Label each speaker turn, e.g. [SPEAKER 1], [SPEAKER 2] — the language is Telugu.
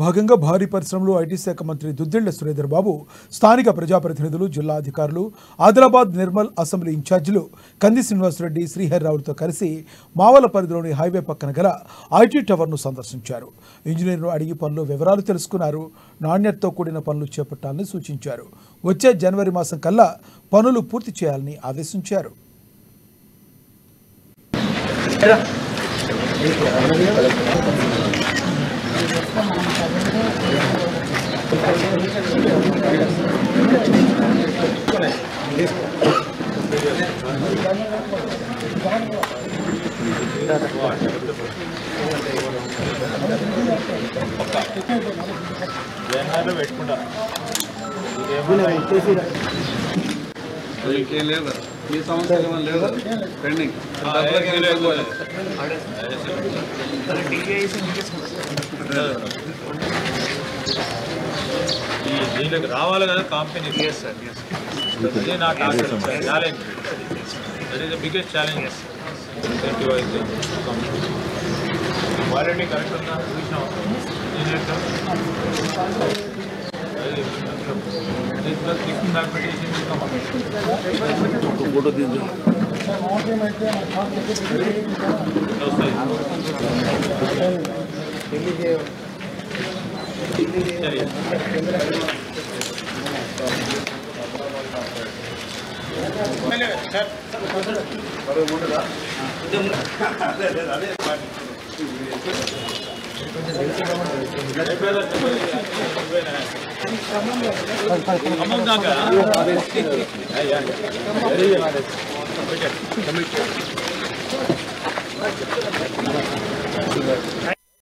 [SPEAKER 1] భాగంగా భారీ పరిశ్రమలు ఐటీ శాఖ మంత్రి దుద్దిళ్ల సురేంద్ర బాబు స్థానిక ప్రజాప్రతినిధులు జిల్లా అధికారులు ఆదిలాబాద్ నిర్మల్ అసెంబ్లీ ఇన్ఛార్జీలు కంది శ్రీనివాసరెడ్డి శ్రీహరిరావులతో కలిసి మావల పరిధిలోని హైవే పక్కన గల ఐటీ టవర్ను సందర్శించారు. ఇంజనీర్ను అడిగి పనుల వివరాలు తెలుసుకున్నారు. నాణ్యతతో కూడిన పనులు చేపట్టాలని సూచించారు. వచ్చే జనవరి మాసం కల్లా పనులు పూర్తి చేయాలని ఆదేశించారు.
[SPEAKER 2] దీనికి రావాలి కదా కంపెనీ. అదే నా target challenge. That is the biggest challenge. Quality correct ఉందా చూసినాం. ఫోటో తీద్దాం.